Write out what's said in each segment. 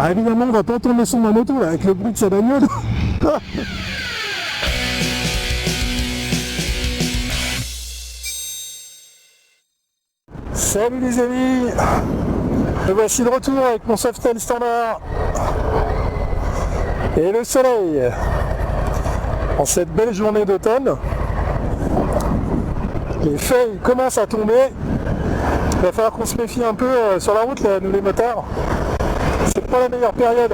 Ah, évidemment, on va pas entendre le son de ma moto là, avec le bruit de sa bagnole. Salut les amis, me voici de retour avec mon Softail standard et le soleil en cette belle journée d'automne. Les feuilles commencent à tomber, il va falloir qu'on se méfie un peu sur la route là, nous les motards, c'est pas la meilleure période.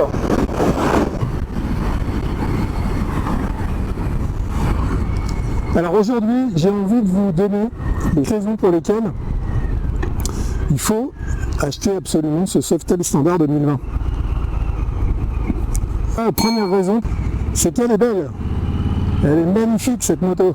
Alors aujourd'hui j'ai envie de vous donner les raisons pour lesquelles il faut acheter absolument ce Softail standard 2020. La première raison, c'est qu'elle est belle. Elle est magnifique cette moto.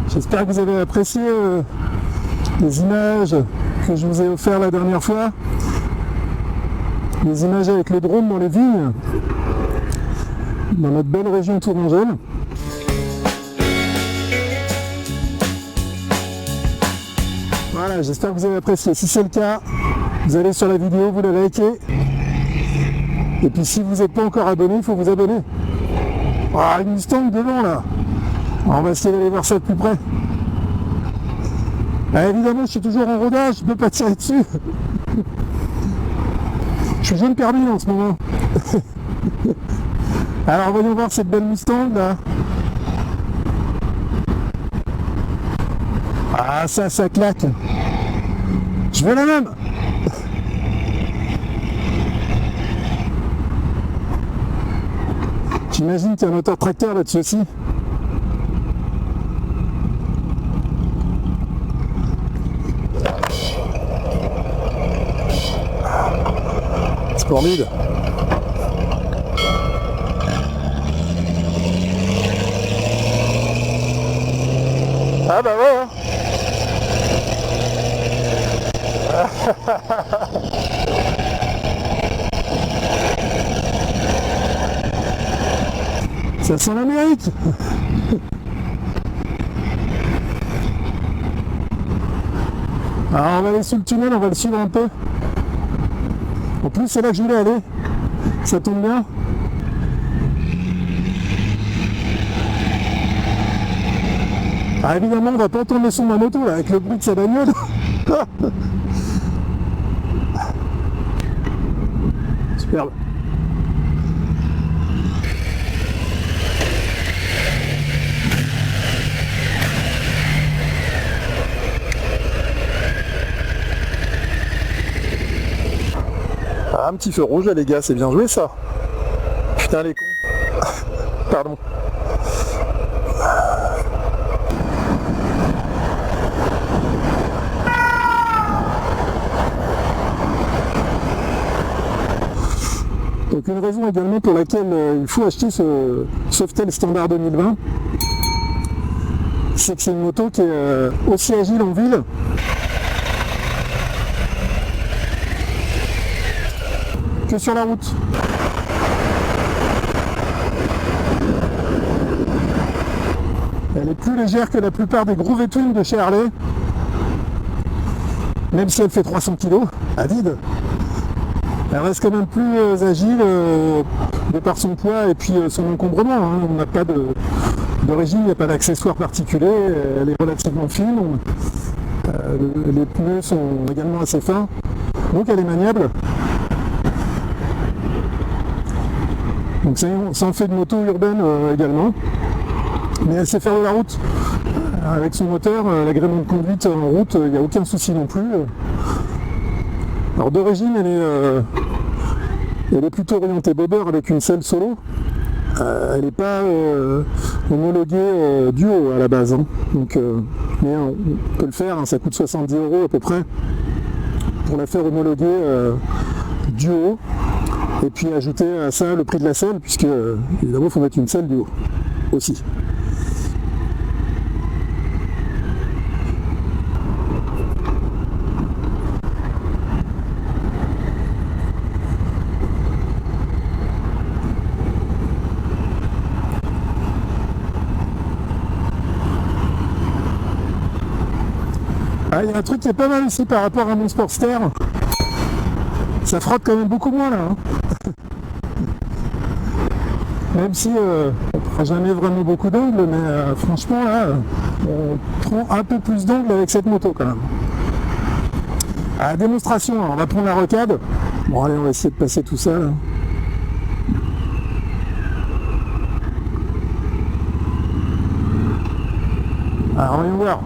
J'espère que vous avez apprécié les images que je vous ai offertes la dernière fois. Les images avec le drone dans les vignes, dans notre belle région tourangelle. Voilà, j'espère que vous avez apprécié. Si c'est le cas, vous allez sur la vidéo, vous la likez. Et puis si vous n'êtes pas encore abonné, il faut vous abonner. Ah, une Mustang devant là. On va essayer d'aller voir ça de plus près. Ah, évidemment, je suis toujours en rodage, je ne peux pas tirer dessus. Je suis jeune permis en ce moment. Alors voyons voir cette belle Mustang là. Ah ça claque. Je veux la même. J'imagine qu'il y a un moteur tracteur là-dessus aussi. Splendide. Ah bah ouais hein. Ça sent l'Amérique. Alors on va aller sous le tunnel, on va le suivre un peu. En plus c'est là que je voulais aller, ça tombe bien. Ah évidemment on va pas entendre le son de ma moto là, avec le bruit de sa bagnole. Superbe. Ah, un petit feu rouge là les gars, c'est bien joué ça. Putain les cons. Pardon. Donc une raison également pour laquelle il faut acheter ce Softail standard 2020, c'est que c'est une moto qui est aussi agile en ville que sur la route. Elle est plus légère que la plupart des gros V-twin de chez Harley, même si elle fait 300 kg à vide. Elle reste quand même plus agile de par son poids et puis son encombrement. Hein. On n'a pas de régime, il n'y a pas d'accessoires particuliers, elle est relativement fine. Les pneus sont également assez fins, donc elle est maniable. Donc ça en fait une moto urbaine également, mais elle sait faire de la route. Avec son moteur, l'agrément de conduite en route, il n'y a aucun souci non plus. Alors d'origine, elle est plutôt orientée bobber avec une selle solo. Elle n'est pas homologuée duo à la base. Hein. Donc, mais on peut le faire, hein, ça coûte 70 € à peu près. pour la faire homologuer du haut. Et puis ajouter à ça le prix de la selle, puisque évidemment il faut mettre une selle du haut aussi. Ah, il y a un truc qui est pas mal aussi par rapport à mon Sportster. Ça frotte quand même beaucoup moins là. Hein. Même si on ne fera jamais vraiment beaucoup d'angles, mais franchement là, on prend un peu plus d'angles avec cette moto quand même. À la démonstration, on va prendre la rocade. Bon allez, on va essayer de passer tout ça là. Alors voyons voir.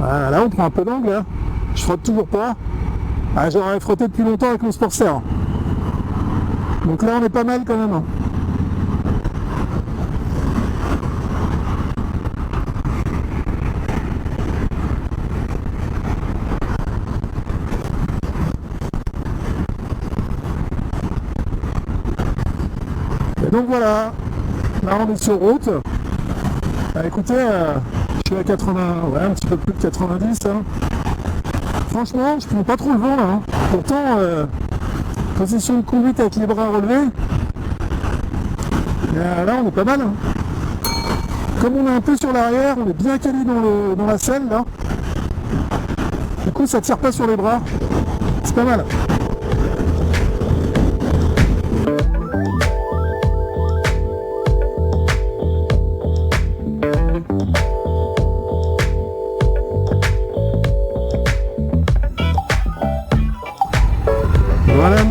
Ah, là on prend un peu d'angle là. Je frotte toujours pas. Ah, j'aurais frotté depuis longtemps avec mon Sportster. Donc là on est pas mal quand même. Et donc voilà. Là on est sur route. Bah, écoutez, je suis à 80, ouais, un petit peu plus de 90 hein. Franchement, je prends pas trop le vent là. Hein. Pourtant, position de conduite avec les bras relevés, là on est pas mal. Hein. Comme on est un peu sur l'arrière, on est bien calé dans la selle là. Du coup, ça tire pas sur les bras. C'est pas mal. Voilà.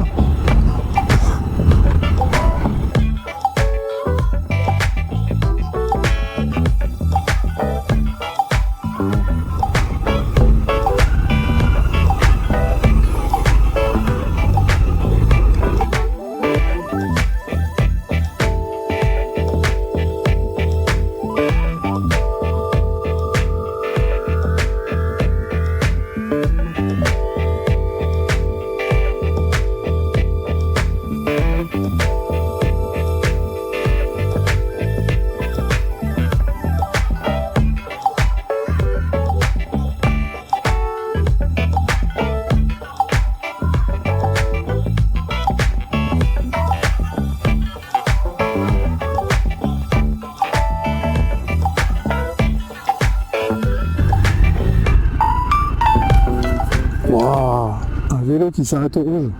Wow, un vélo qui s'arrête au rouge.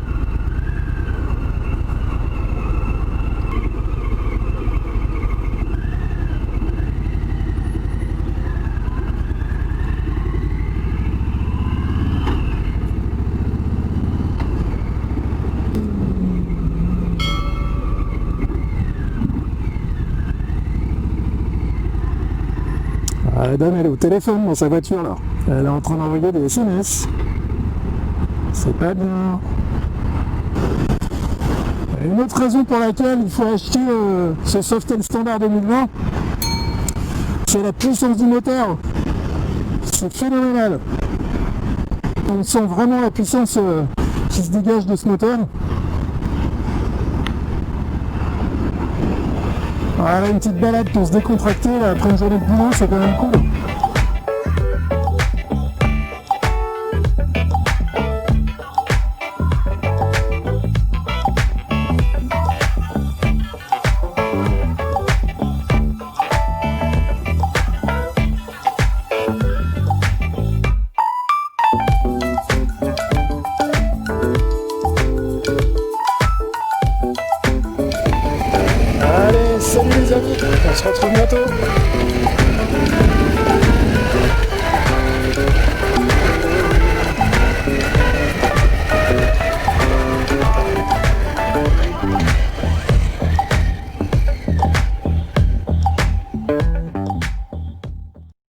Ah, la dame elle est au téléphone dans sa voiture là. Elle est en train d'envoyer des SMS. C'est pas bien. Et une autre raison pour laquelle il faut acheter ce Softail Standard 2020, c'est la puissance du moteur. C'est phénoménal. On sent vraiment la puissance qui se dégage de ce moteur. Voilà, une petite balade pour se décontracter là, après une journée de boulot, c'est quand même cool.